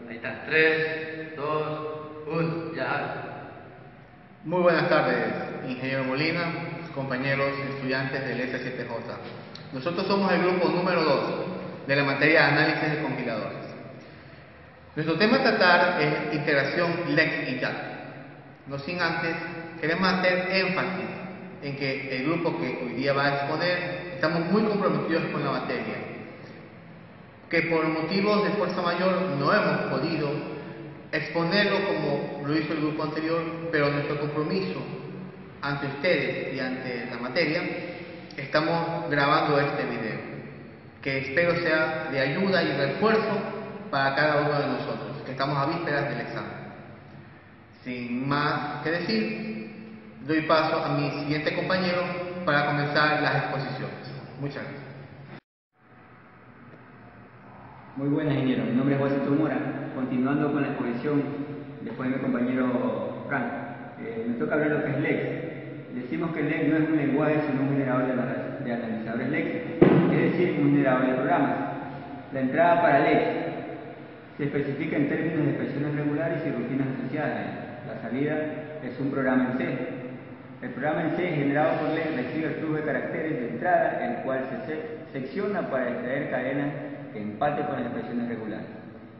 Ahí está, 3, 2, 1, ya. Muy buenas tardes, ingeniero Molina, compañeros estudiantes del S7J. Nosotros somos el grupo número 2 de la materia de análisis de compiladores. Nuestro tema a tratar es integración LEX y JAK. No sin antes, queremos hacer énfasis en que el grupo que hoy día va a exponer estamos muy comprometidos con la materia, que por motivos de fuerza mayor no hemos podido exponerlo como lo hizo el grupo anterior, pero nuestro compromiso ante ustedes y ante la materia, estamos grabando este video, que espero sea de ayuda y refuerzo para cada uno de nosotros, que estamos a vísperas del examen. Sin más que decir, doy paso a mi siguiente compañero para comenzar las exposiciones. Muchas gracias. Muy buenas, ingeniero. Mi nombre es José Mora. Continuando con la exposición, después de mi compañero Frank, me toca hablar de lo que es LEX. Decimos que LEX no es un lenguaje, sino un generador de analizadores léxicos, es decir, un generador de programas. La entrada para LEX se especifica en términos de expresiones regulares y rutinas asociadas. La salida es un programa en C. El programa en C generado por LEX recibe el flujo de caracteres de entrada, el cual se secciona para extraer cadenas que empate con las expresiones regulares.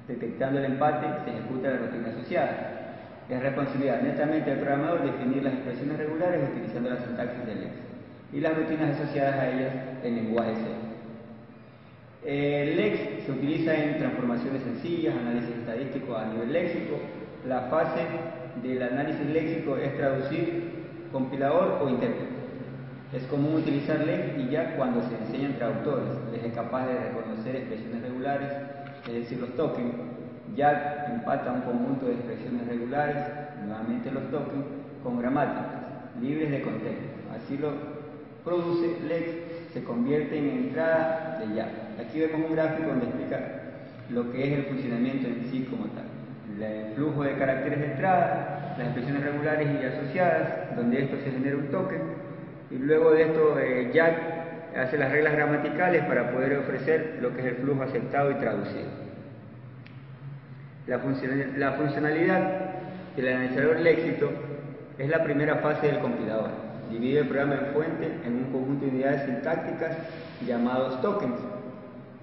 Detectando el empate, se ejecuta la rutina asociada. Es responsabilidad netamente del programador definir las expresiones regulares utilizando la sintaxis de LEX y las rutinas asociadas a ellas en lenguaje C. LEX se utiliza en transformaciones sencillas, análisis estadístico a nivel léxico. La fase del análisis léxico es traducir compilador o intérprete. Es común utilizar LEX y JAK cuando se enseñan traductores. LEX es capaz de reconocer expresiones regulares, es decir, los tokens. JAK empata un conjunto de expresiones regulares, nuevamente los tokens, con gramáticas, libres de contexto. Así lo produce LEX, se convierte en entrada de JAK. Aquí vemos un gráfico donde explica lo que es el funcionamiento en sí como tal. El flujo de caracteres de entrada, las expresiones regulares y asociadas, donde esto se genera un token, y luego de esto JAK hace las reglas gramaticales para poder ofrecer lo que es el flujo aceptado y traducido. La funcionalidad del analizador léxico es la primera fase del compilador. Divide el programa de fuente en un conjunto de unidades sintácticas llamados tokens.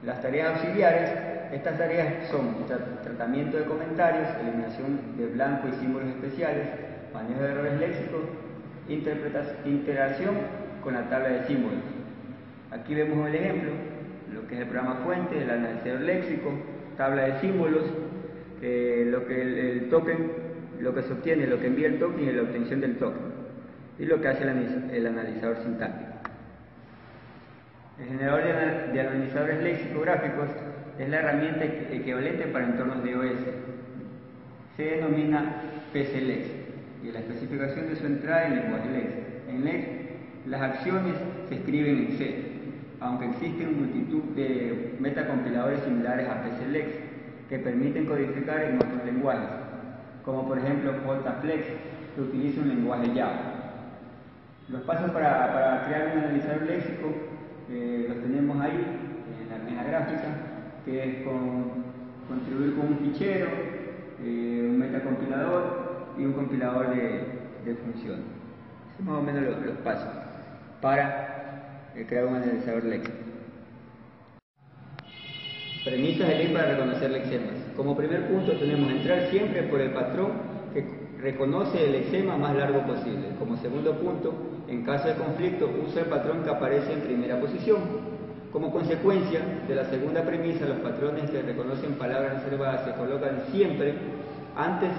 Las tareas auxiliares, estas tareas son tratamiento de comentarios, eliminación de blanco y símbolos especiales, manejo de errores léxicos, interacción con la tabla de símbolos. Aquí vemos el ejemplo, lo que es el programa fuente, el analizador léxico, tabla de símbolos, lo que el token, lo que se obtiene, lo que envía el token y la obtención del token, y lo que hace el analizador sintáctico. El generador de analizadores lexicográficos es la herramienta equivalente para entornos de OS. Se denomina PCLEX y la especificación de su entrada en lenguaje LEX. En LEX, las acciones se escriben en C, aunque existen multitud de metacompiladores similares a PCLEX que permiten codificar en otros lenguajes, como por ejemplo JFlex, que utiliza un lenguaje Java. Los pasos para crear un analizador léxico los tenemos ahí en la gráfica, que es contribuir con un fichero, un metacompilador y un compilador de funciones. Son más o menos los pasos para crear un analizador léxico. Premisas de ley para reconocer lexemas. Como primer punto tenemos entrar siempre por el patrón que reconoce el lexema más largo posible. Como segundo punto, en caso de conflicto, usa el patrón que aparece en primera posición. Como consecuencia de la segunda premisa, los patrones que reconocen palabras reservadas se colocan siempre antes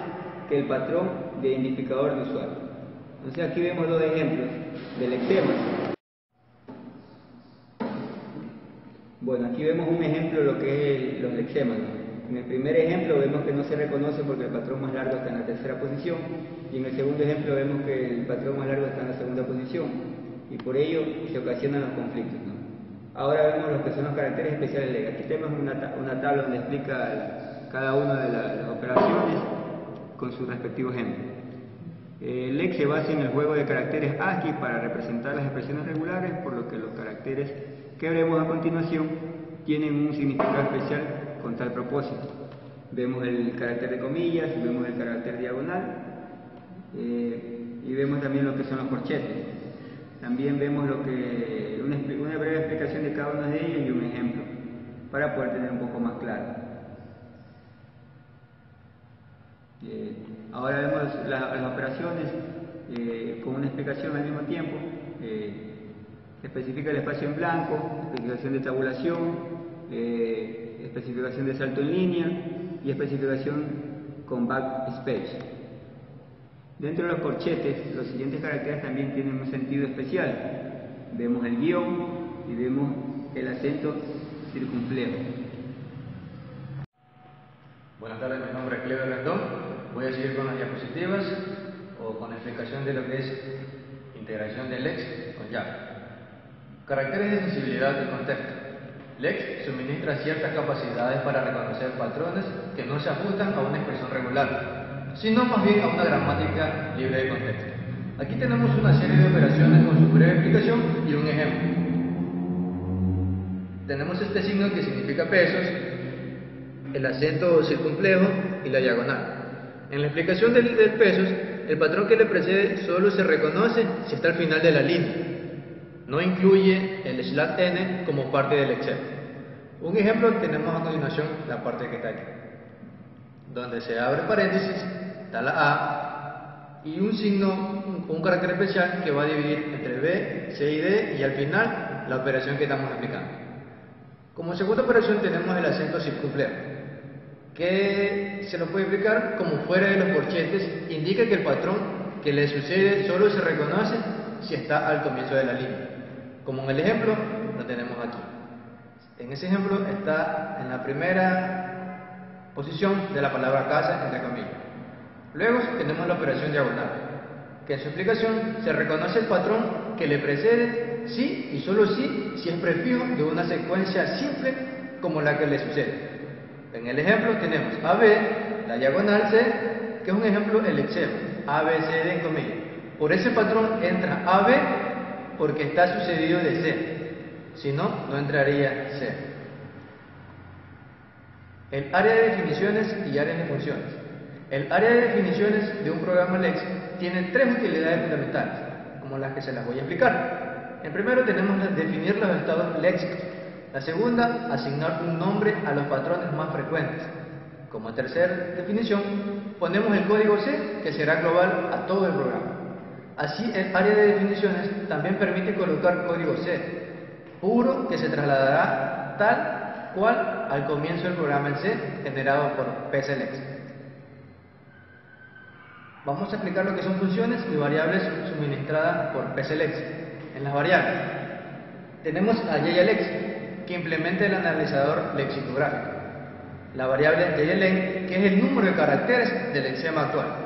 que el patrón de identificador de usuario. Entonces aquí vemos dos ejemplos de lexemas. Bueno, aquí vemos un ejemplo de lo que es los lexemas. En el primer ejemplo vemos que no se reconoce porque el patrón más largo está en la tercera posición, y en el segundo ejemplo vemos que el patrón más largo está en la segunda posición, y por ello se ocasionan los conflictos, ¿no? Ahora vemos lo que son los caracteres especiales de LEX. Aquí tenemos una tabla donde explica cada una de las operaciones con su respectivo ejemplo. LEX se basa en el juego de caracteres ASCII para representar las expresiones regulares, por lo que los caracteres que veremos a continuación tienen un significado especial con tal propósito. Vemos el carácter de comillas, vemos el carácter diagonal y vemos también lo que son los corchetes. También vemos una breve explicación de cada uno de ellos y un ejemplo para poder tener un poco más claro. Ahora vemos las operaciones con una explicación al mismo tiempo. Especifica el espacio en blanco, especificación de tabulación, especificación de salto en línea y especificación con backspace. Dentro de los corchetes, los siguientes caracteres también tienen un sentido especial. Vemos el guión y vemos el acento circunflejo. Buenas tardes, mi nombre es Cleber Rendón. Voy a seguir con las diapositivas o con la explicación de lo que es integración de LEX con Java. Caracteres de sensibilidad del contexto. LEX suministra ciertas capacidades para reconocer patrones que no se ajustan a una expresión regular, sino más bien a una gramática libre de contexto. Aquí tenemos una serie de operaciones con su breve explicación y un ejemplo. Tenemos este signo que significa pesos, el acento circunflejo y la diagonal. En la explicación del pesos, el patrón que le precede solo se reconoce si está al final de la línea. No incluye el /n como parte del Excel. Un ejemplo tenemos a continuación la parte que está aquí, donde se abre paréntesis, está la A y un signo, un carácter especial que va a dividir entre B, C y D y al final la operación que estamos aplicando. Como segunda operación tenemos el acento circunflejo, que se lo puede explicar como fuera de los corchetes, indica que el patrón que le sucede solo se reconoce si está al comienzo de la línea. Como en el ejemplo, lo tenemos aquí. En ese ejemplo está en la primera posición de la palabra casa, entre comillas. Luego tenemos la operación diagonal, que en su explicación se reconoce el patrón que le precede sí y solo sí si es prefijo de una secuencia simple como la que le sucede. En el ejemplo tenemos AB, la diagonal C, que es un ejemplo el extremo, A, B, C, D en comillas. Por ese patrón entra AB porque está sucedido de C, si no, no entraría C. El área de definiciones y áreas de funciones. El área de definiciones de un programa LEX tiene tres utilidades fundamentales, como las que se las voy a explicar. En primero tenemos definir los estados léxicos. La segunda, asignar un nombre a los patrones más frecuentes. Como tercera definición, ponemos el código C, que será global a todo el programa. Así, el área de definiciones también permite colocar código C, puro, que se trasladará tal cual al comienzo del programa en C, generado por PCLEX. Vamos a explicar lo que son funciones y variables suministradas por PCLEX. En las variables, tenemos a JLEX, que implementa el analizador lexicográfico. La variable JLEN, que es el número de caracteres del lexema actual.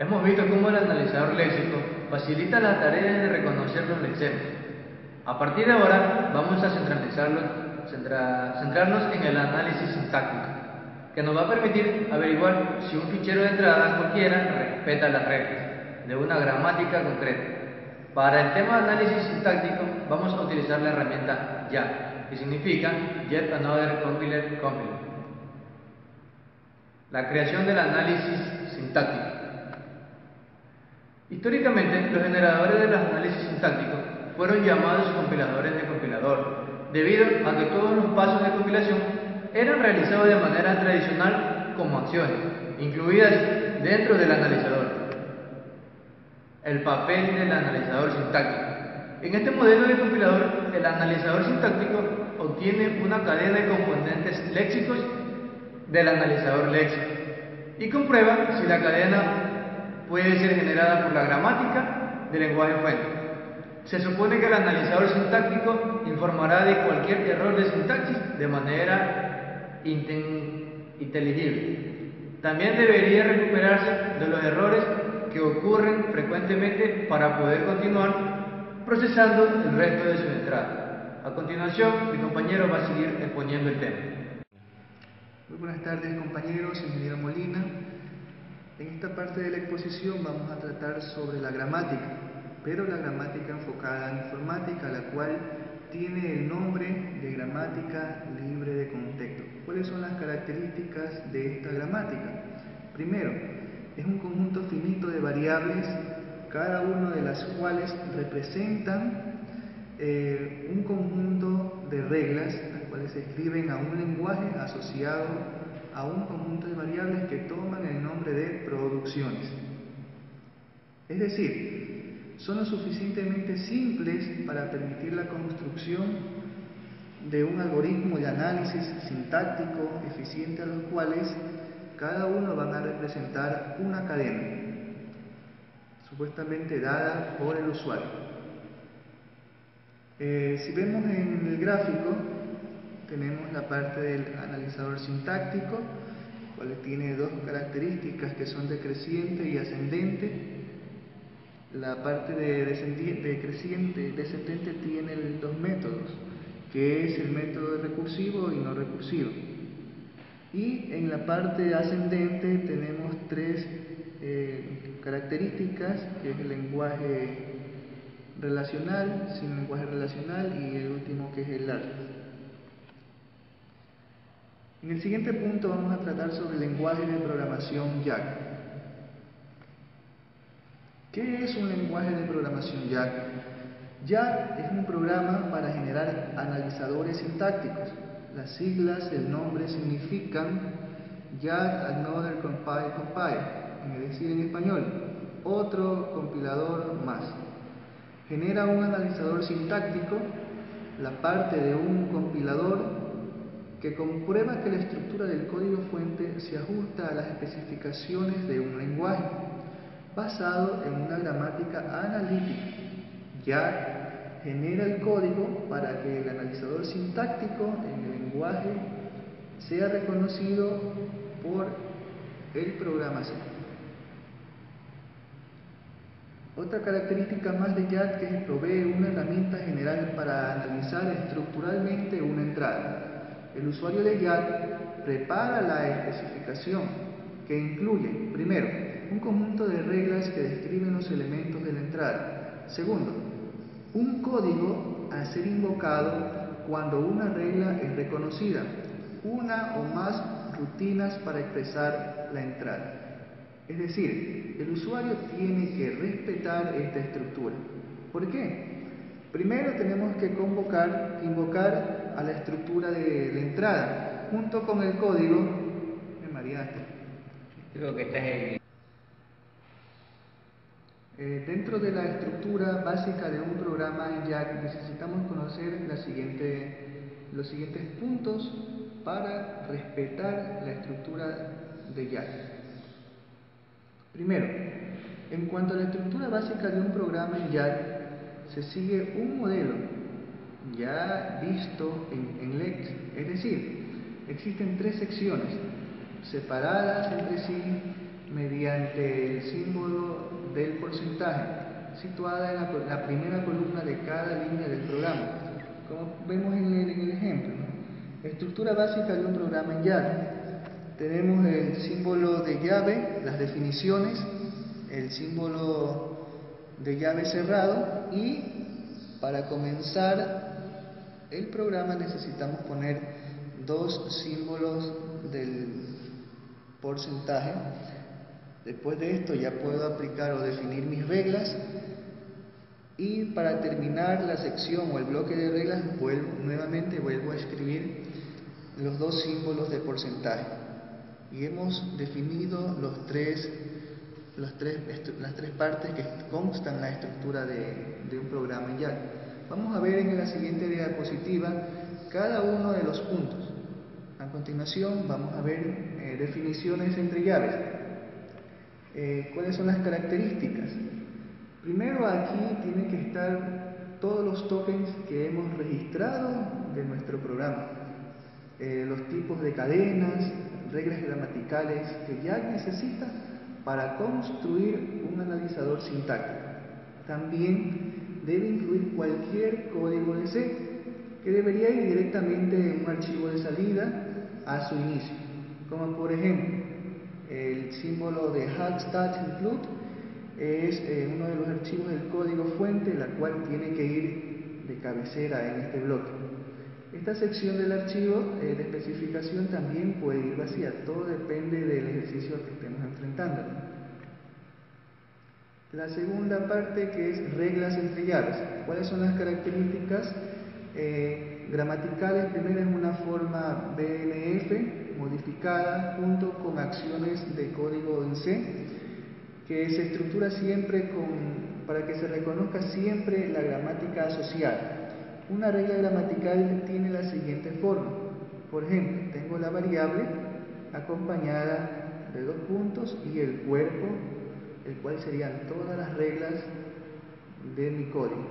Hemos visto cómo el analizador léxico facilita la tarea de reconocer los lexemas. A partir de ahora vamos a centrarnos en el análisis sintáctico, que nos va a permitir averiguar si un fichero de entrada cualquiera respeta las reglas de una gramática concreta. Para el tema de análisis sintáctico vamos a utilizar la herramienta YAC, que significa Yet Another Compiler Complement. La creación del análisis sintáctico. Históricamente, los generadores de los análisis sintácticos fueron llamados compiladores de compilador, debido a que todos los pasos de compilación eran realizados de manera tradicional como acciones, incluidas dentro del analizador. El papel del analizador sintáctico. En este modelo de compilador, el analizador sintáctico obtiene una cadena de componentes léxicos del analizador léxico y comprueba si la cadena puede ser generada por la gramática del lenguaje fuente. Se supone que el analizador sintáctico informará de cualquier error de sintaxis de manera inteligible. También debería recuperarse de los errores que ocurren frecuentemente para poder continuar procesando el resto de su entrada. A continuación, mi compañero va a seguir exponiendo el tema. Muy buenas tardes, compañeros, ingeniero Molina. En esta parte de la exposición vamos a tratar sobre la gramática, pero la gramática enfocada en informática, la cual tiene el nombre de gramática libre de contexto. ¿Cuáles son las características de esta gramática? Primero, es un conjunto finito de variables, cada una de las cuales representan un conjunto de reglas, las cuales se escriben a un lenguaje asociado a un conjunto de variables que toman el nombre de producciones. Es decir, son lo suficientemente simples para permitir la construcción de un algoritmo de análisis sintáctico eficiente, a los cuales cada uno van a representar una cadena, supuestamente dada por el usuario. Si vemos en el gráfico, tenemos la parte del analizador sintáctico, el cual tiene dos características que son decreciente y ascendente. La parte de decreciente y descendente tiene dos métodos, que es el método recursivo y no recursivo. Y en la parte ascendente tenemos tres características, que es el lenguaje relacional, sin lenguaje relacional, y el último, que es el largo. En el siguiente punto vamos a tratar sobre el lenguaje de programación YAC. ¿Qué es un lenguaje de programación YAC? YAC es un programa para generar analizadores sintácticos. Las siglas del nombre significan Yet Another Compiler, es decir, en español, otro compilador más. Genera un analizador sintáctico, la parte de un compilador que comprueba que la estructura del código fuente se ajusta a las especificaciones de un lenguaje, basado en una gramática analítica. YAC genera el código para que el analizador sintáctico en el lenguaje sea reconocido por el programador. Otra característica más de YAC es que provee una herramienta general para analizar estructuralmente una entrada. El usuario de YAC prepara la especificación, que incluye, primero, un conjunto de reglas que describen los elementos de la entrada. Segundo, un código a ser invocado cuando una regla es reconocida, una o más rutinas para expresar la entrada. Es decir, el usuario tiene que respetar esta estructura. ¿Por qué? Primero tenemos que invocar a la estructura de la entrada, junto con el código. Me mareaste. Creo que estás en... Dentro de la estructura básica de un programa en YAC necesitamos conocer los siguientes puntos para respetar la estructura de YAC. Primero, en cuanto a la estructura básica de un programa en YAC, se sigue un modelo ya visto en LEX, es decir, existen tres secciones separadas entre sí mediante el símbolo del porcentaje, situada en la primera columna de cada línea del programa, como vemos en el ejemplo, ¿no? Estructura básica de un programa en llave. Tenemos el símbolo de llave, las definiciones, el símbolo de llave cerrado, y para comenzar el programa necesitamos poner dos símbolos del porcentaje. Después de esto ya puedo aplicar o definir mis reglas, y para terminar la sección o el bloque de reglas vuelvo a escribir los dos símbolos de porcentaje, y hemos definido las tres partes que constan en la estructura de un programa en llave. Vamos a ver en la siguiente diapositiva cada uno de los puntos. A continuación vamos a ver definiciones entre llaves. ¿Cuáles son las características? Primero, aquí tienen que estar todos los tokens que hemos registrado de nuestro programa, los tipos de cadenas, reglas gramaticales que ya necesita para construir un analizador sintáctico. También debe incluir cualquier código de C que debería ir directamente en un archivo de salida a su inicio, como por ejemplo el símbolo de hash_include es uno de los archivos del código fuente, la cual tiene que ir de cabecera en este bloque. Esta sección del archivo de especificación también puede ir vacía, todo depende del ejercicio que estemos enfrentando. La segunda parte, que es reglas entre llaves. ¿Cuáles son las características gramaticales? Primero, es una forma BNF modificada junto con acciones de código en C, que se estructura siempre para que se reconozca siempre la gramática asociada. Una regla gramatical tiene la siguiente forma. Por ejemplo, tengo la variable acompañada de dos puntos y el cuerpo, el cual serían todas las reglas de mi código.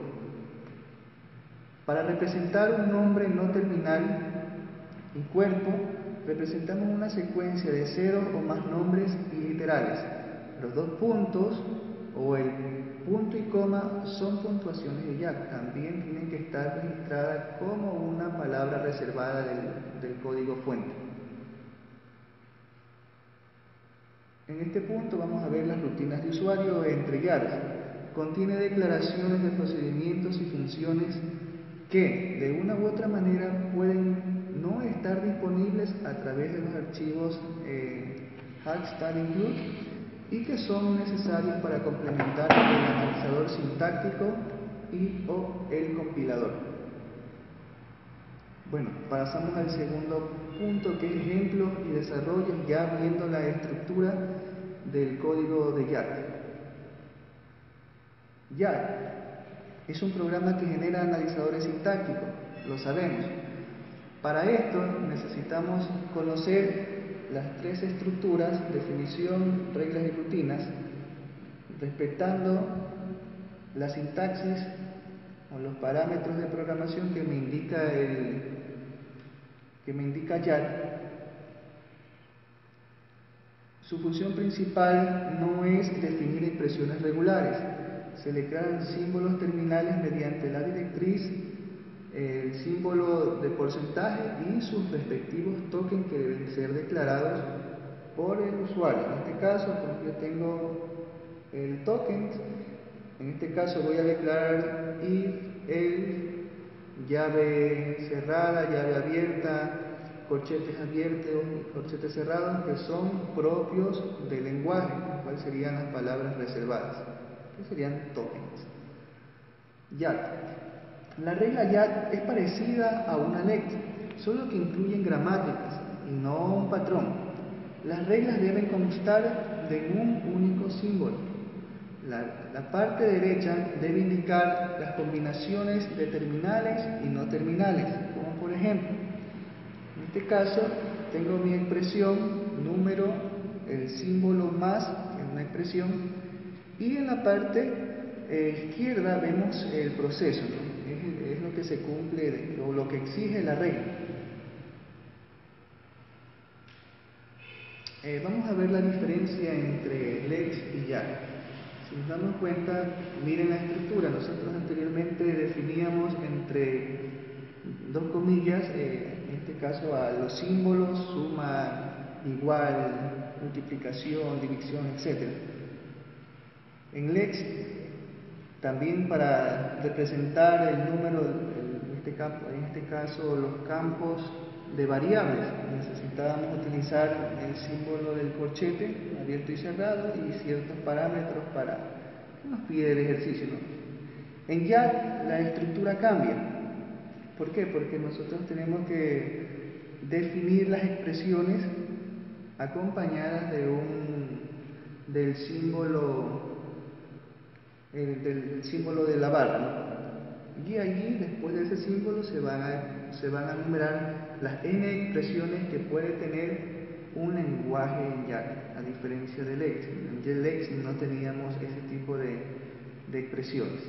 Para representar un nombre no terminal y cuerpo, representamos una secuencia de ceros o más nombres literales. Los dos puntos o el punto y coma son puntuaciones de Jack. También tienen que estar registradas como una palabra reservada del código fuente. En este punto vamos a ver las rutinas de usuario entre llaves. Contiene declaraciones de procedimientos y funciones que de una u otra manera pueden no estar disponibles a través de los archivos hash_include y que son necesarios para complementar el analizador sintáctico o el compilador. Bueno, pasamos al segundo punto, que es ejemplos y desarrollos, ya viendo la estructura del código de YAT. YAT es un programa que genera analizadores sintácticos, lo sabemos. Para esto necesitamos conocer las tres estructuras: definición, reglas y rutinas, respetando la sintaxis o los parámetros de programación que me indica YAT. Su función principal no es definir expresiones regulares. Se le crean símbolos terminales mediante la directriz, el símbolo de porcentaje y sus respectivos tokens que deben ser declarados por el usuario. En este caso, yo tengo el token. En este caso voy a declarar if, el, llave cerrada, llave abierta, corchetes abiertos, corchetes cerrados, que son propios del lenguaje, cuáles serían las palabras reservadas, que serían tokens. YAT. La regla YAT es parecida a una LECT, solo que incluyen gramáticas y no un patrón. Las reglas deben constar de un único símbolo. La parte derecha debe indicar las combinaciones de terminales y no terminales, como por ejemplo, en este caso tengo mi expresión, número, el símbolo más, que es una expresión, y en la parte izquierda vemos el proceso, ¿no? Es lo que se cumple o lo que exige la regla. Vamos a ver la diferencia entre LEX y YAC. Si nos damos cuenta, miren la estructura. Nosotros anteriormente definíamos entre dos comillas, en este caso a los símbolos, suma, igual, multiplicación, división, etc. En LEX, también para representar el número, en este caso los campos de variables, necesitábamos utilizar el símbolo del corchete abierto y cerrado y ciertos parámetros para que nos pide el ejercicio, ¿no? En YAC la estructura cambia. ¿Por qué? Porque nosotros tenemos que definir las expresiones acompañadas del símbolo de la barra, ¿no? Y allí, después de ese símbolo, se van a numerar las n expresiones que puede tener un lenguaje en YAC, a diferencia de LEX. En LEX no teníamos ese tipo de expresiones,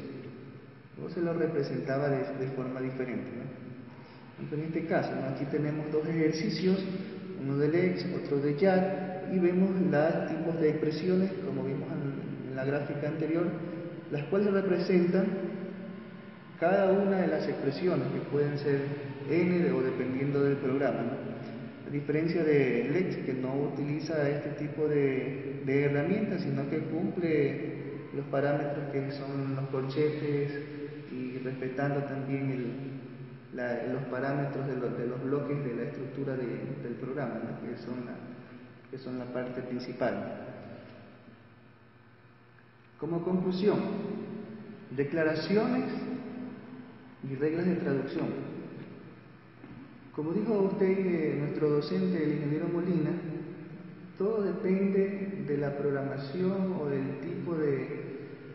o se lo representaba de forma diferente, ¿no? En este caso, ¿no? Aquí tenemos dos ejercicios, uno de LEX, otro de YAC, y vemos los tipos de expresiones, como vimos en la gráfica anterior, las cuales representan cada una de las expresiones, que pueden ser n o dependiendo del programa, ¿no? A diferencia de LEX, que no utiliza este tipo de herramientas, sino que cumple los parámetros que son los corchetes y respetando también los parámetros de los bloques de la estructura del programa, ¿no? que son la parte principal. Como conclusión, declaraciones y reglas de traducción. Como dijo usted, nuestro docente, el ingeniero Molina, todo depende de la programación o del tipo de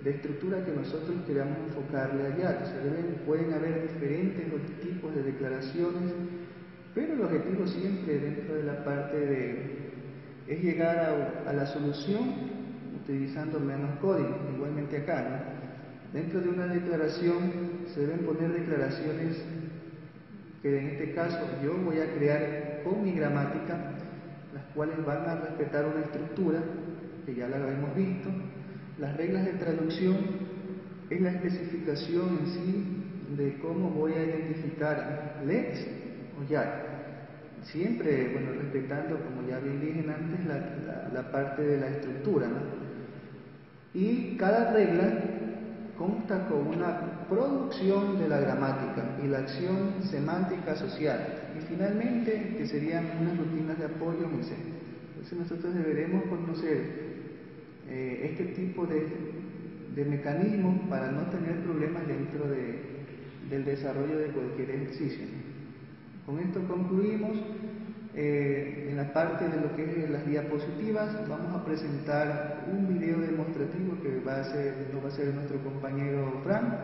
estructura que nosotros queramos enfocarle allá. O sea, pueden haber diferentes tipos de declaraciones, pero el objetivo siempre dentro de la parte es llegar a la solución utilizando menos código. Igualmente acá, ¿no? Dentro de una declaración se deben poner declaraciones que en este caso yo voy a crear con mi gramática, las cuales van a respetar una estructura que ya la hemos visto. Las reglas de traducción es la especificación en sí de cómo voy a identificar LEX o YAC. Siempre, bueno, respetando, como ya bien dije antes, la parte de la estructura, ¿no? Y cada regla consta con una producción de la gramática y la acción semántica asociada, y finalmente que serían unas rutinas de apoyo en C. Entonces nosotros deberemos conocer este tipo de mecanismos para no tener problemas dentro del desarrollo de cualquier ejercicio. Con esto concluimos. En la parte de lo que es las diapositivas vamos a presentar un video demostrativo que va a ser nuestro compañero Fran.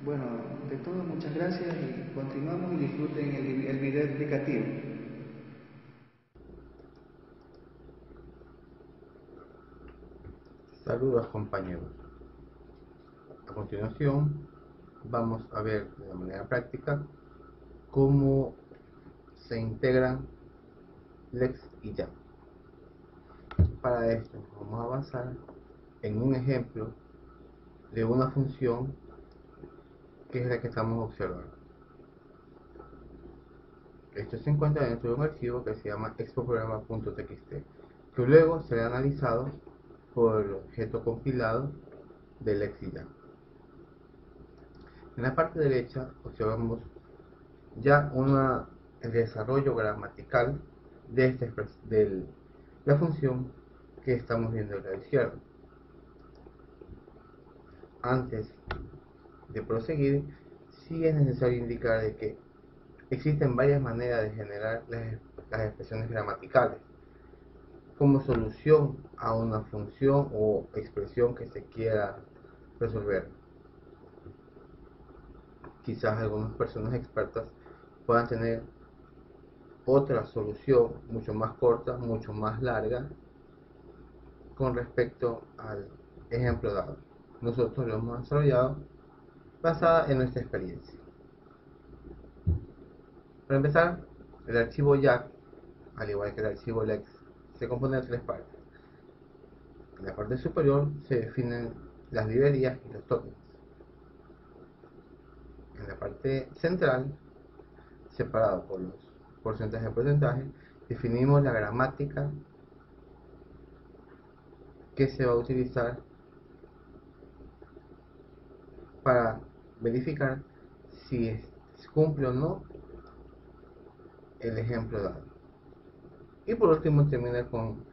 Bueno, de todo, muchas gracias y continuamos y disfruten el video explicativo. Saludos, compañeros. A continuación vamos a ver de manera práctica cómo se integran LEX y YAC. Para esto vamos a avanzar en un ejemplo de una función que es la que estamos observando. Esto se encuentra dentro de un archivo que se llama expoprograma.txt, que luego será analizado por el objeto compilado de LEX y YAC. En la parte derecha observamos ya el desarrollo gramatical de la función que estamos viendo a la izquierda. Antes de proseguir, sí es necesario indicar de que existen varias maneras de generar las expresiones gramaticales como solución a una función o expresión que se quiera resolver. Quizás algunas personas expertas puedan tener otra solución mucho más corta, mucho más larga con respecto al ejemplo dado. Nosotros lo hemos desarrollado basada en nuestra experiencia. Para empezar, el archivo YAC, al igual que el archivo LEX, se compone de tres partes. En la parte superior se definen las librerías y los tokens. En la parte central, separado por los porcentajes, definimos la gramática que se va a utilizar para verificar si cumple o no el ejemplo dado. Y por último termina con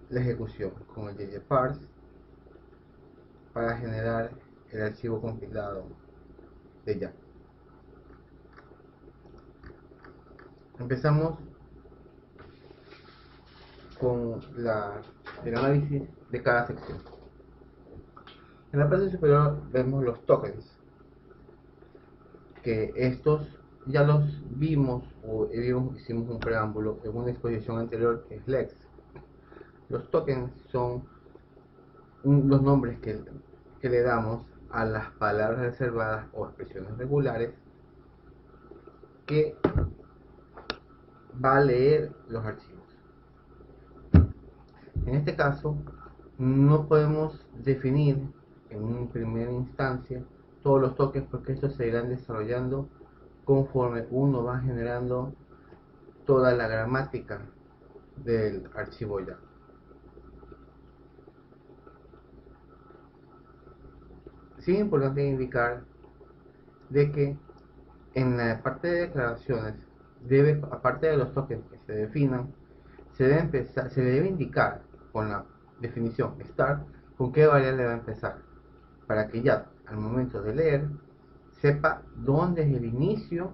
la ejecución, con el ggparse, para generar el archivo compilado de ya. Empezamos con el análisis de cada sección. En la parte superior vemos los tokens, que estos ya los vimos hicimos un preámbulo en una exposición anterior, que es Lex. Los tokens son los nombres que le damos a las palabras reservadas o expresiones regulares que va a leer los archivos. En este caso, no podemos definir en una primera instancia todos los tokens, porque estos se irán desarrollando conforme uno va generando toda la gramática del archivo ya. Sí es importante indicar de que en la parte de declaraciones aparte de los tokens que se definan, se debe indicar con la definición start con qué variable va a empezar, para que ya al momento de leer sepa dónde es el inicio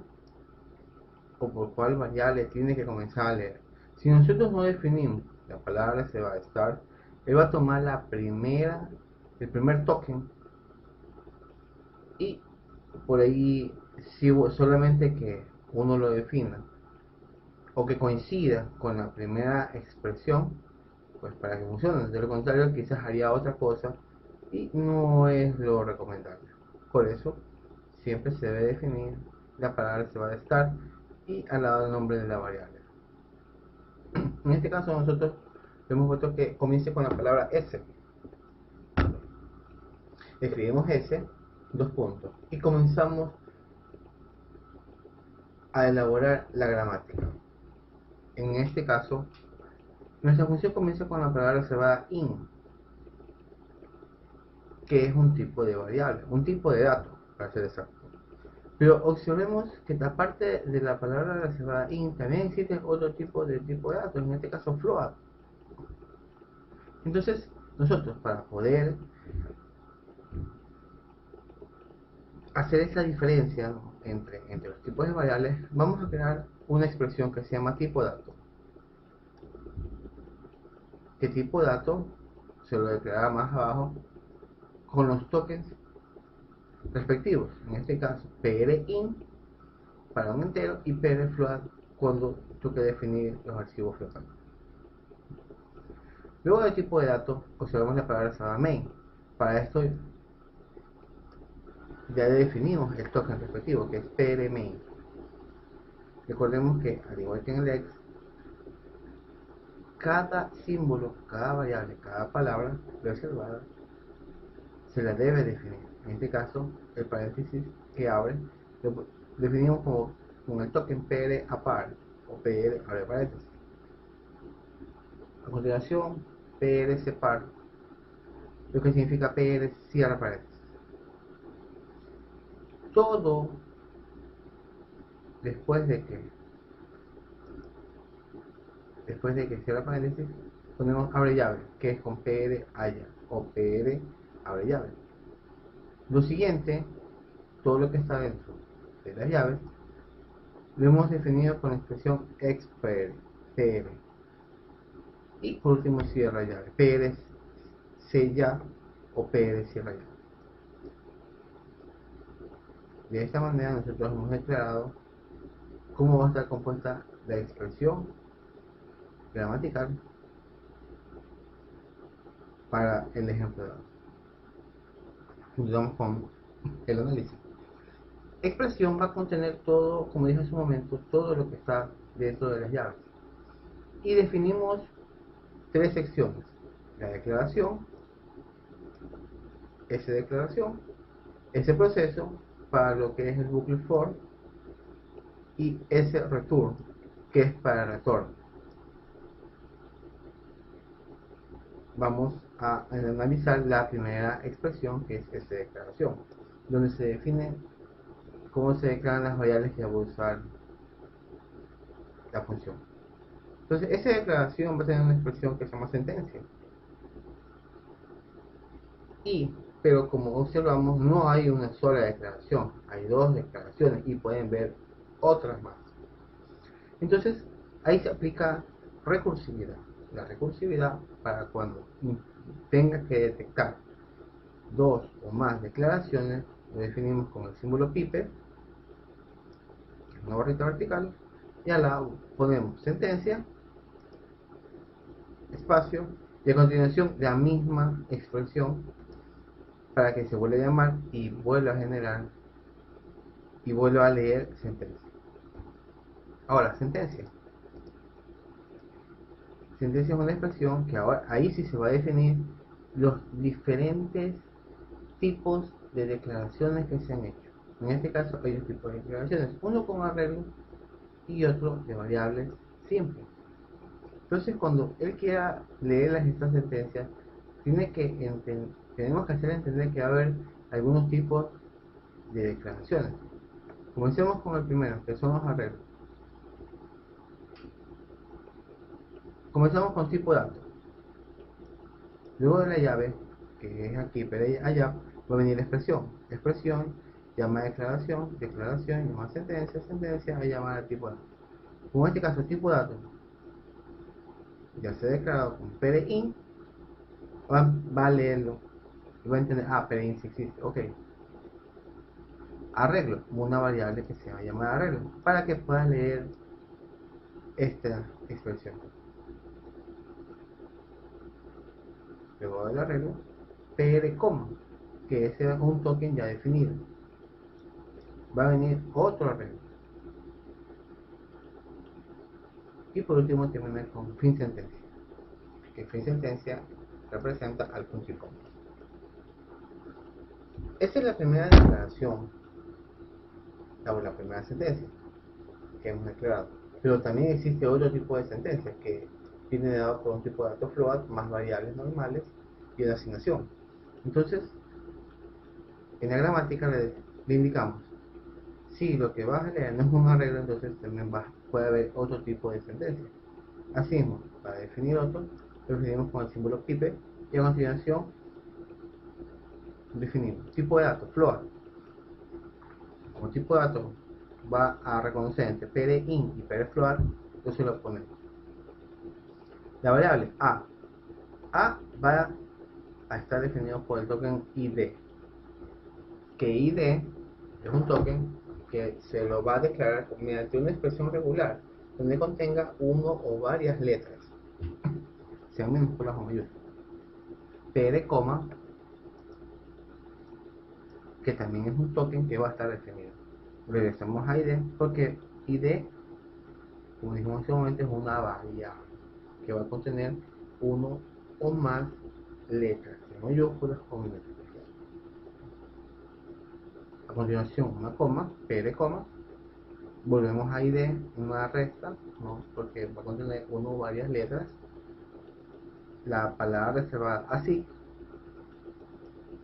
o por cuál variable tiene que comenzar a leer. Si nosotros no definimos la palabra se va a start, él va a tomar el primer token, y por ahí, si solamente que uno lo defina o que coincida con la primera expresión, pues para que funcione. De lo contrario, quizás haría otra cosa y no es lo recomendable. Por eso siempre se debe definir la palabra se va a estar y al lado el nombre de la variable. En este caso nosotros hemos puesto que comience con la palabra S. Escribimos S, dos puntos, y comenzamos a elaborar la gramática. En este caso, nuestra función comienza con la palabra reservada in, que es un tipo de variable, un tipo de dato, para ser exacto. Pero observemos que aparte de la palabra reservada in, también existe otro tipo de datos, en este caso float. Entonces, nosotros para poder hacer esa diferencia entre los tipos de variables, vamos a crear una expresión que se llama tipo dato. Que tipo dato se lo declarará más abajo con los tokens respectivos. En este caso, PRIN para un entero y PRFloat cuando toque definir los archivos flotantes. Luego del tipo de datos, observamos la palabra reservada main. Para esto ya definimos el token respectivo, que es PRMain. Recordemos que, al igual que en el Lex, cada símbolo, cada variable, cada palabra reservada se la debe definir. En este caso, el paréntesis que abre lo definimos con el token PR apart o PR abre paréntesis. A continuación, PR separ, lo que significa PR cierra paréntesis. Todo después de que cierra paréntesis, ponemos abre llave, que es con PR haya o PR abre llave. Lo siguiente, todo lo que está dentro de las llaves, lo hemos definido con la expresión expr, PR. Y por último cierra llave, PR sella o PR cierra llave. De esta manera nosotros hemos declarado cómo va a estar compuesta la expresión gramatical para el ejemplo de hoy. Continuamos con el análisis. Expresión va a contener todo, como dije hace un momento, todo lo que está dentro de las llaves. Y definimos tres secciones: la declaración, esa declaración, ese proceso para lo que es el bucle for, y ese return, que es para el retorno. Vamos a analizar la primera expresión, que es esa declaración, donde se define cómo se declaran las variables que va a usar la función. Entonces, esa declaración va a tener una expresión que se llama sentencia. Pero como observamos, no hay una sola declaración, hay dos declaraciones y pueden ver otras más. Entonces, ahí se aplica recursividad. La recursividad para cuando tenga que detectar dos o más declaraciones, lo definimos con el símbolo pipe, que es una barrita vertical, y al lado ponemos sentencia, espacio, y a continuación la misma expresión para que se vuelva a llamar y vuelva a generar y vuelva a leer sentencia. Ahora, sentencia. Sentencia es una expresión que ahora ahí sí se va a definir los diferentes tipos de declaraciones que se han hecho. En este caso hay dos tipos de declaraciones, uno con arreglo y otro de variables simples. Entonces, cuando él quiera leer estas sentencias, tenemos que hacer entender que va a haber algunos tipos de declaraciones. Comencemos con el primero, que son los arreglos. Comenzamos con tipo de dato. Luego de la llave, que es aquí, pero allá, va a venir la expresión. Expresión, llama a declaración, declaración, llama a sentencia, sentencia, a llamar al tipo de dato. Como en este caso, tipo de dato ya se ha declarado con PDIN, va a leerlo y va a entender, PDIN sí existe, ok. Arreglo, una variable que se va a llamar arreglo, para que pueda leer esta expresión. Luego del arreglo, PR, que ese es un token ya definido. Va a venir otro arreglo. Y por último termina con fin sentencia, que fin sentencia representa al punto y coma. Esta es la primera declaración, o la primera sentencia que hemos declarado. Pero también existe otro tipo de sentencia que viene dado por un tipo de dato float más variables normales y una asignación. Entonces, en la gramática le indicamos, si lo que vas a leer no es un arreglo, entonces también puede haber otro tipo de sentencia. Así mismo, para definir otro, lo definimos con el símbolo pipe y a continuación definimos tipo de dato, float. Como tipo de dato va a reconocer entre PDIN y PDFloat, entonces lo ponemos. La variable A va a estar definido por el token ID, que ID es un token que se lo va a declarar mediante una expresión regular donde contenga uno o varias letras, sean minúsculas o mayúsculas. PD, que también es un token que va a estar definido. Regresamos a ID porque ID, como dijimos en ese momento, es una variable que va a contener uno o más letras, mayúsculas o minúsculas. A continuación, una coma, P de coma, volvemos a ID, una resta, ¿no? Porque va a contener uno o varias letras, la palabra reservada así,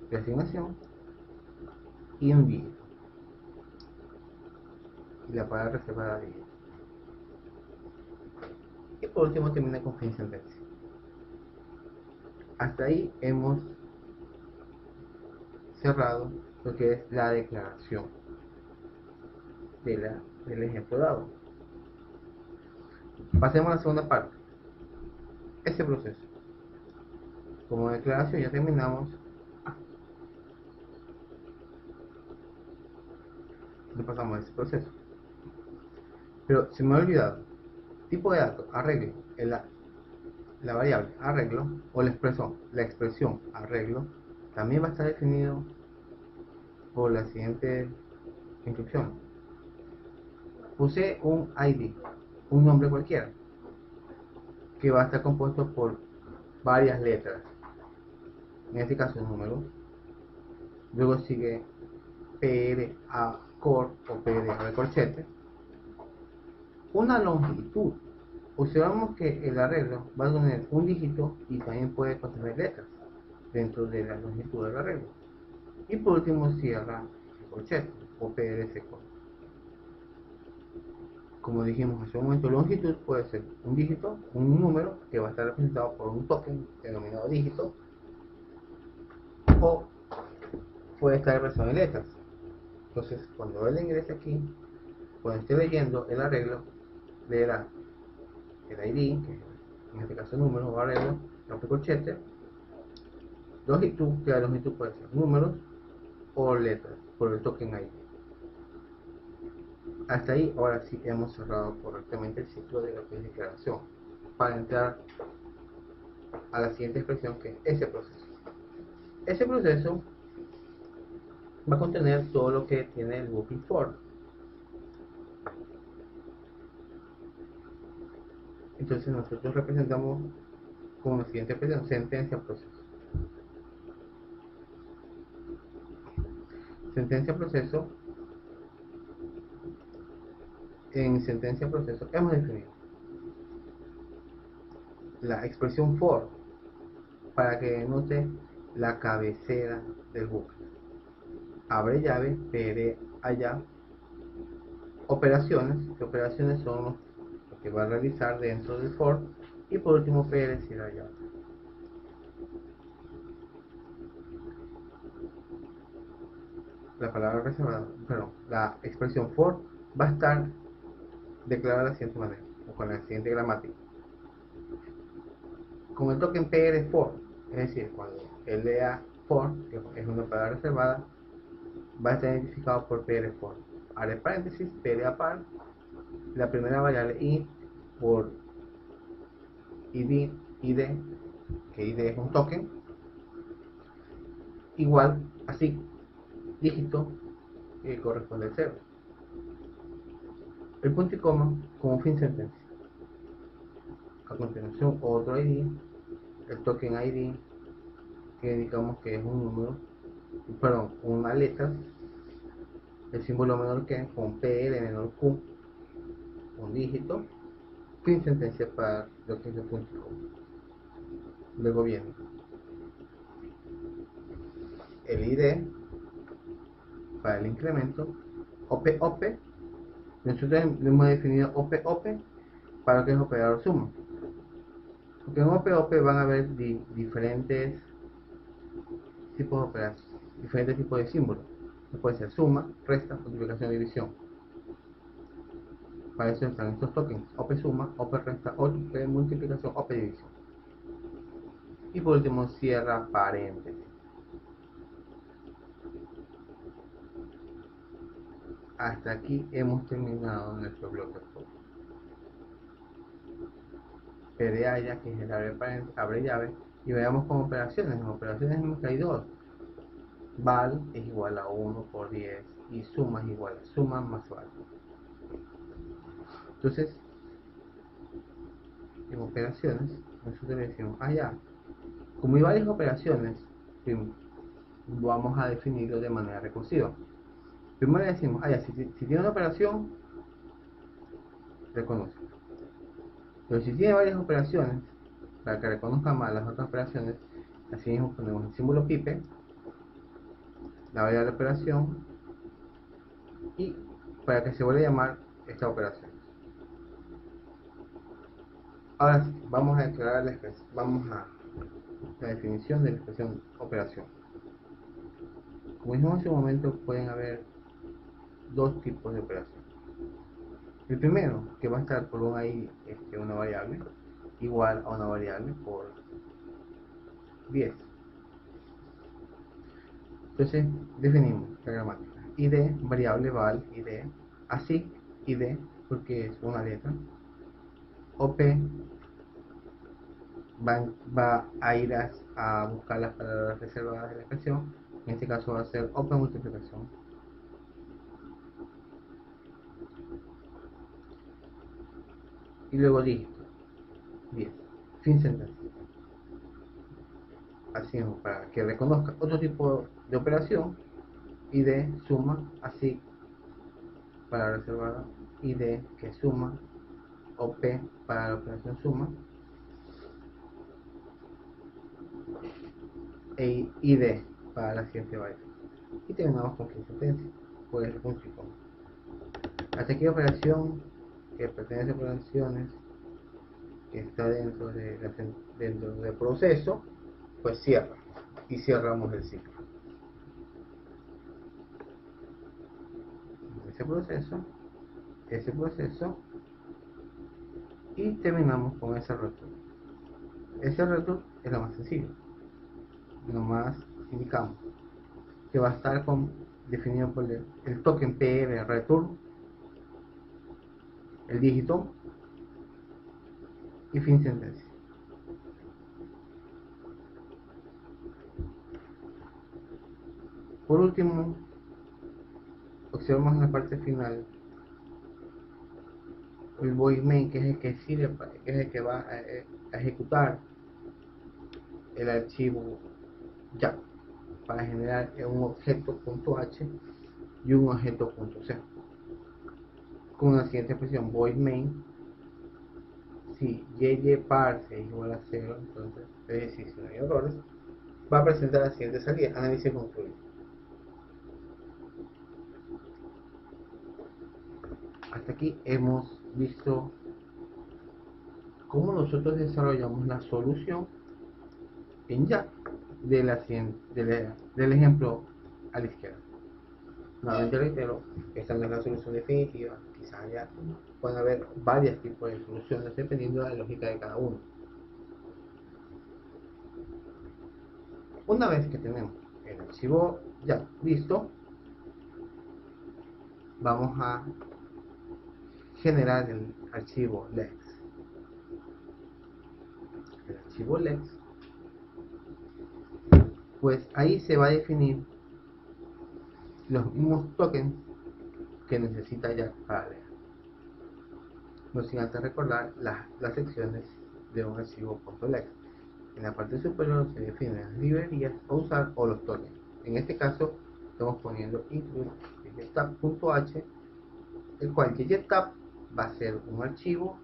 de asignación, y un dígito, y la palabra reservada de dígito. Y por último termina con fin sentencia. Hasta ahí hemos cerrado lo que es la declaración del ejemplo dado. Pasemos a la segunda parte. Este proceso. Como declaración ya terminamos. No pasamos a ese proceso. Pero se me ha olvidado. Tipo de dato, arreglo. La variable arreglo o la expresión arreglo también va a estar definido por la siguiente instrucción. Puse un ID, un nombre cualquiera, que va a estar compuesto por varias letras, en este caso números, luego sigue PRA core o PRA de corchete, una longitud. Observamos que el arreglo va a tener un dígito y también puede contener letras dentro de la longitud del arreglo. Y por último cierra el corchete o PRC core. Como dijimos hace un momento, longitud puede ser un dígito, un número que va a estar representado por un token denominado dígito, o puede estar representado en letras. Entonces, cuando él ingrese aquí, cuando esté leyendo el arreglo, leerá el ID, que en este caso número o arreglo, rompe corchete, longitud, que la longitud puede ser números o letras, por el token ID. Hasta ahí, ahora sí hemos cerrado correctamente el ciclo de lo que es declaración, para entrar a la siguiente expresión, que es ese proceso. Ese proceso va a contener todo lo que tiene el looping for. Entonces nosotros representamos con la siguiente expresión: sentencia proceso. Sentencia proceso. En sentencia proceso hemos definido la expresión for para que denote la cabecera del bucle. Abre llave, pd allá, operaciones, que operaciones son lo que va a realizar dentro del for, y por último pd cierra llave. La palabra reservada, perdón, la expresión for va a estar declarada de la siguiente manera, o con la siguiente gramática. Con el token pd for, es decir, cuando él lea for, que es una palabra reservada, va a estar identificado por pd for. Abre paréntesis, pd apart, la primera variable int por id, que id es un token, igual, así, dígito que corresponde al 0. El punto y coma como fin sentencia. A continuación, otro id, el token id, que indicamos que es un número, perdón, una letra, el símbolo menor que con pl menor q, un dígito, fin sentencia para lo que es el punto y coma. Luego viene el id para el incremento, op, nosotros hemos definido op para lo que es operador suma, porque en op van a haber diferentes tipos de operaciones, diferentes tipos de símbolos. Puede ser suma, resta, multiplicación, división. Para eso están estos tokens: op suma, op resta, op multiplicación, op división. Y por último cierra paréntesis. Hasta aquí hemos terminado nuestro bloque for. PDA ya que es el abre llave, y veamos con operaciones. En operaciones hay dos: val es igual a 1 por 10 y suma es igual a suma más val. Entonces, en operaciones nosotros le decimos allá, como hay varias operaciones, vamos a definirlo de manera recursiva. Primero le decimos allá, si tiene una operación, reconoce. Pero si tiene varias operaciones, para que reconozca más las otras operaciones, así mismo ponemos el símbolo pipe, la variable operación, y para que se vuelva a llamar esta operación. Ahora sí, vamos a declarar la expresión, vamos a la definición de la expresión operación. Como dijimos hace un momento, pueden haber dos tipos de operación. El primero, que va a estar por un id, una variable igual a una variable por 10. Entonces definimos la gramática: id, variable val, id, así, id, porque es una letra, op va a ir a buscar las palabras reservadas de la expresión. En este caso va a ser op multiplicación, y luego dígito 10, fin sentencia. así mismo, para que reconozca otro tipo de operación, ID suma, así para reservada, ID que suma, OP para la operación suma, e ID para la siguiente byte. Y terminamos con fin sentencia, pues un ciclo. Hasta aquí operación que pertenece a operaciones que está dentro del proceso, pues cierra y cerramos el ciclo. Ese proceso y terminamos con ese return. Ese return es lo más sencillo, nomás indicamos que va a estar definido por el token PR return, el dígito y fin sentencia. Por último, observamos en la parte final el void main, que es el que sirve, que es el que va a ejecutar el archivo ya para generar un objeto .h y un objeto .c con la siguiente expresión: void main, si parse es igual a 0, entonces, es decir, si no hay errores, va a presentar la siguiente salida: análisis concluido. Hasta aquí hemos visto cómo nosotros desarrollamos la solución en ya del ejemplo a la izquierda. Nuevamente reitero, esta no es la solución definitiva, quizás ya pueden haber varios tipos de soluciones dependiendo de la lógica de cada uno. Una vez que tenemos el archivo ya listo, vamos a generar el archivo lex. El archivo lex, pues ahí se va a definir los mismos tokens que necesita ya para leer. No sin antes recordar las secciones de un archivo .lex. En la parte superior se definen las librerías a usar o los tokens. En este caso estamos poniendo include ggtab.h, el cual ggtab va a ser un archivo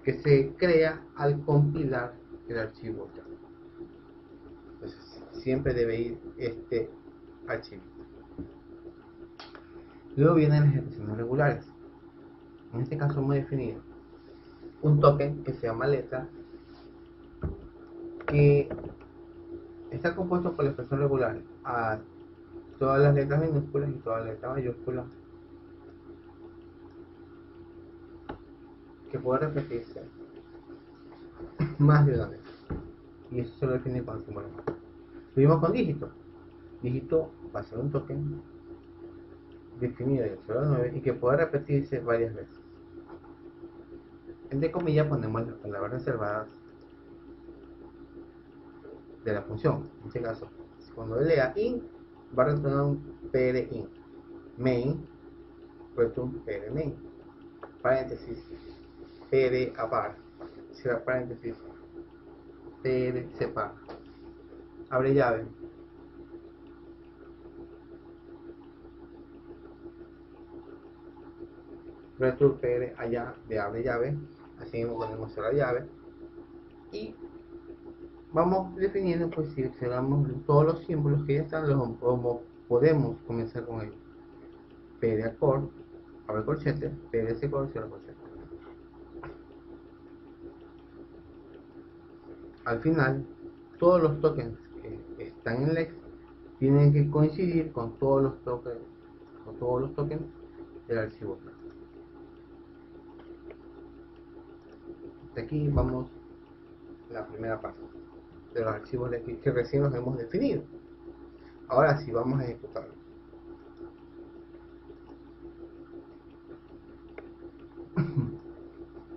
que se crea al compilar el archivo ya. Entonces siempre debe ir este archivo. Luego vienen las expresiones regulares. En este caso hemos definido un token que se llama letra, que está compuesto por la expresión regular a todas las letras minúsculas y todas las letras mayúsculas, que puede repetirse más de una vez, y eso se lo define con símbolo. Lo mismo con dígito. Dígito va a ser un token definido del 0 al 9 y que puede repetirse varias veces. Entre comillas ponemos las palabras reservadas de la función. En este caso, cuando lea int, va a retornar un pr int. Main, return pr main. Paréntesis, pr apart. Cierra paréntesis, pr separ. Abre llave. Return pr allá de abre llave. Así mismo ponemos cerrar llave. Y vamos definiendo, pues si observamos todos los símbolos que ya están, podemos comenzar con ellos. P accord, abre corchete, P secor, cierra corchete. Al final, todos los tokens que están en lex tienen que coincidir con todos los tokens del archivo. De aquí vamos la primera parte de los archivos que recién los hemos definido. Ahora sí vamos a ejecutarlo.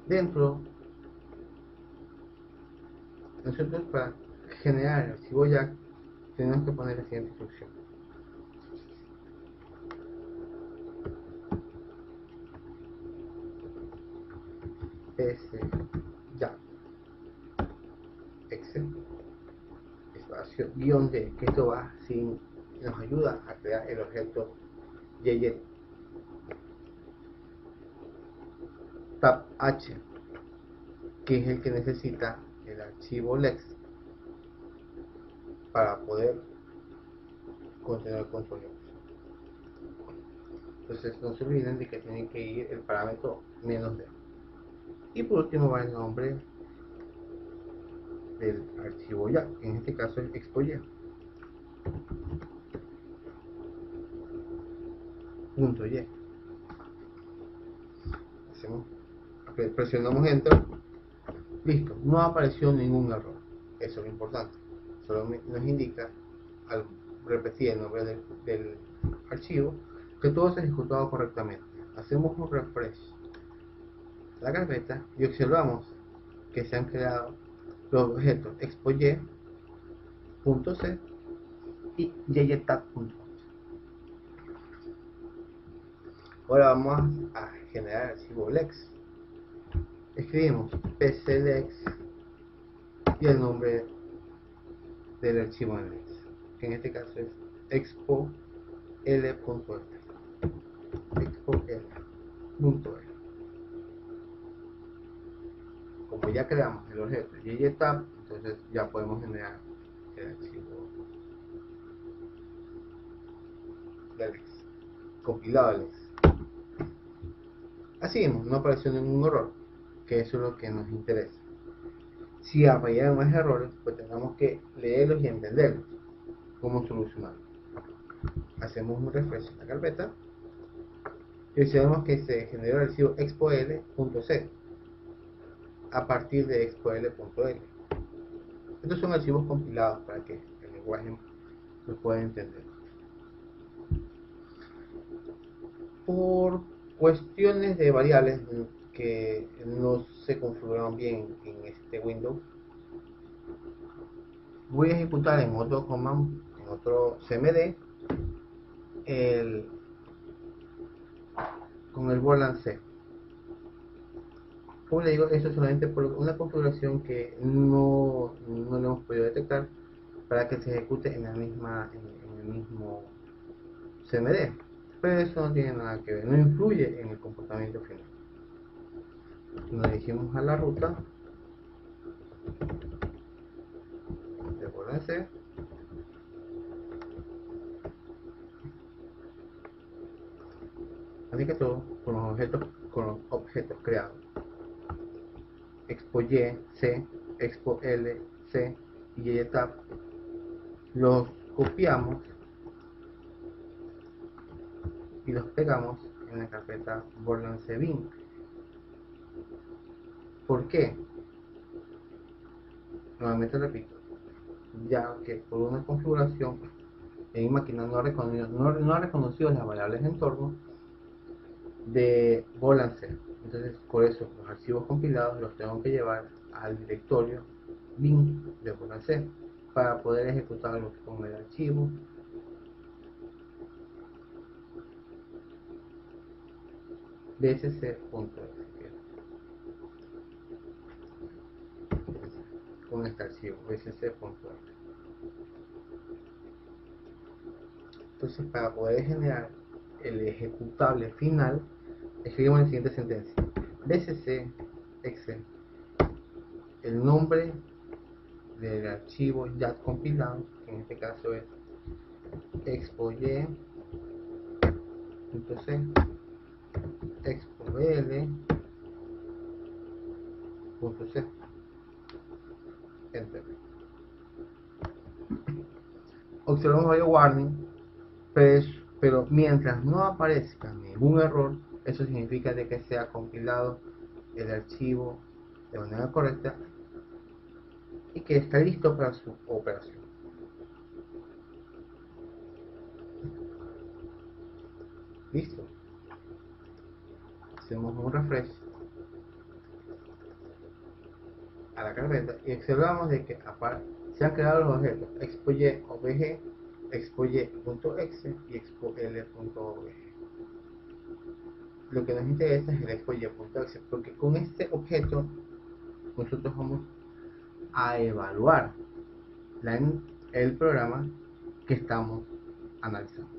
Dentro, nosotros para generar el archivo jack tenemos que poner la siguiente instrucción: s jack exe espacio guión D, que esto nos ayuda a crear el objeto YY tab H, que es el que necesita el archivo lex para poder continuar con su ejecución. Entonces no se olviden de que tiene que ir el parámetro -d. Y por último va el nombre del archivo ya, que en este caso es expo.y. Presionamos enter, listo, no apareció ningún error. Eso es lo importante, solo nos indica al repetir el nombre del archivo que todo se ha ejecutado correctamente. Hacemos un refresh a la carpeta y observamos que se han creado los objetos expo.y.c y ytab.h. Ahora vamos a generar el archivo lex. Escribimos pclex y el nombre del archivo en lex, que en este caso es expo.l.l. Como ya creamos el objeto ytab, entonces ya podemos generar el archivo de lex, compilado de lex. Así mismo, no apareció ningún error, que eso es lo que nos interesa. Si aparecen más errores, pues tenemos que leerlos y entenderlos, cómo solucionarlos. Hacemos un refresh en la carpeta y observamos que se generó el archivo expo.l.c a partir de expo.l.l. Estos son archivos compilados para que el lenguaje lo pueda entender. Por cuestiones de variables que no se configuraron bien en este Windows, voy a ejecutar en otro command, en otro cmd, con el Borland C. Como le digo, eso es solamente por una configuración que no le hemos podido detectar para que se ejecute en el mismo cmd, pero eso no tiene nada que ver, no influye en el comportamiento final. Nos dirigimos a la ruta de Borland C, así que todo con los objetos creados expo.y, c, expo.l, c y ytab, los copiamos y los pegamos en la carpeta Borland C bin. ¿Por qué? Nuevamente repito, ya que por una configuración en mi máquina no ha reconocido las variables de entorno de Borland C. Entonces, por eso los archivos compilados los tengo que llevar al directorio bin de Borland C para poder ejecutarlos con el archivo bsc.exe, con este archivo bsc.exe. Entonces, para poder generar el ejecutable final, escribimos la siguiente sentencia: bsc exe, el nombre del archivo ya compilado, que en este caso es expo.y.c, expo.l.c. Enter. Observamos varios warning, pero mientras no aparezca ningún error, eso significa de que se ha compilado el archivo de manera correcta y que está listo para su operación. Listo. Hacemos un refresh a la carpeta y observamos de que se han creado los objetos expo.y obj, expo.y.exe y expo.l.obj. Lo que nos interesa es el expo.y.exe, porque con este objeto nosotros vamos a evaluar el programa que estamos analizando.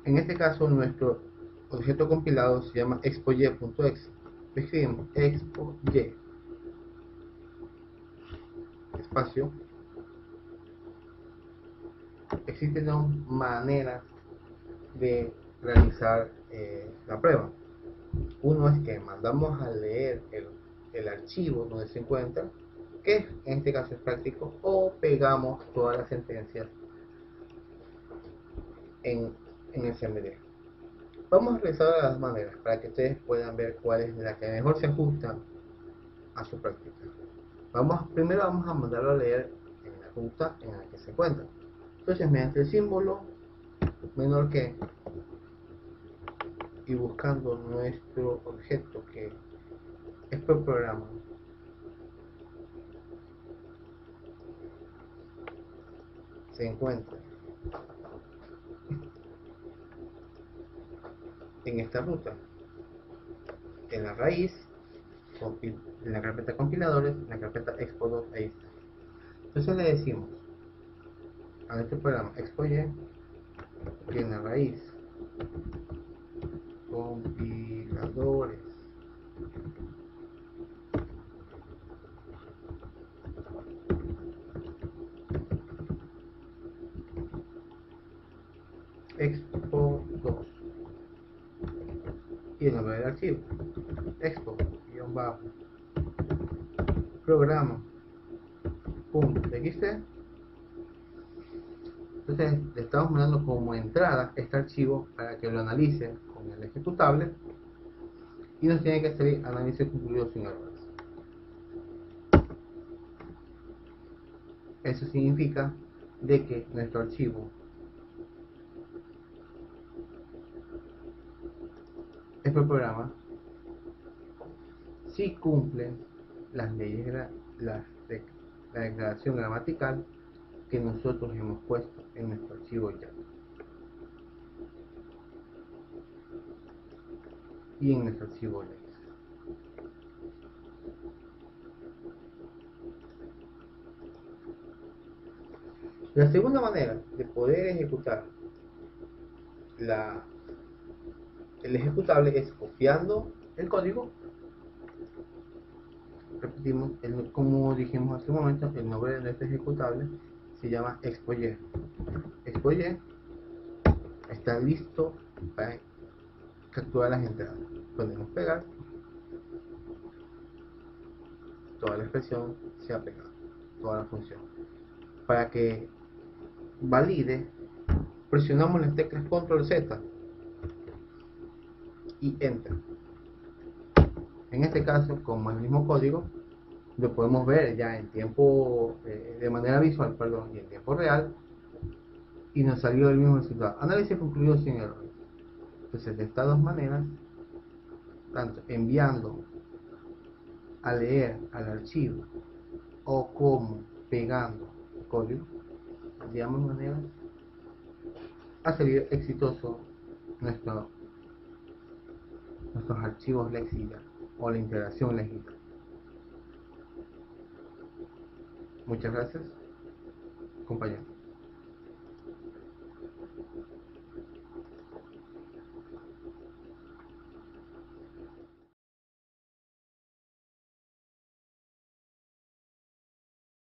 En este caso, nuestro objeto compilado se llama expoy.exe. Escribimos expoy espacio. Existen dos maneras de realizar la prueba. Uno es que mandamos a leer el archivo donde se encuentra, que en este caso es práctico, o pegamos todas las sentencias en el CMD. Vamos a realizar de las dos maneras para que ustedes puedan ver cuál es la que mejor se ajusta a su práctica. Primero vamos a mandarlo a leer en la ruta en la que se encuentra. Entonces, mediante el símbolo menor que y buscando nuestro objeto que es por programa, se encuentra en esta ruta, en la raíz, en la carpeta compiladores, en la carpeta expo2, ahí está. Entonces le decimos a este programa expoy que en la raíz compiladores expo2 y el nombre del archivo expo-programa.txt. Entonces le estamos mandando como entrada este archivo para que lo analice con el ejecutable y nos tiene que salir análisis concluido sin errores. Eso significa de que nuestro archivo este programa sí cumple las leyes de la declaración gramatical que nosotros hemos puesto en nuestro archivo ya y en nuestro archivo lex. La segunda manera de poder ejecutar el ejecutable es copiando el código. Repetimos, como dijimos hace un momento, el nombre de nuestro ejecutable se llama expoy. Expoy está listo para capturar las entradas. Podemos pegar, toda la expresión se ha pegado, toda la función. Para que valide, presionamos las teclas control Z y enter. En este caso, como es el mismo código, lo podemos ver ya en tiempo, de manera visual, perdón, y en tiempo real, y nos salió el mismo resultado. Análisis concluido sin errores. Entonces, de estas dos maneras, tanto enviando a leer al archivo o como pegando el código, de ambas maneras, ha salido exitoso nuestros archivos léxicos o la integración léxica. Muchas gracias, compañeros.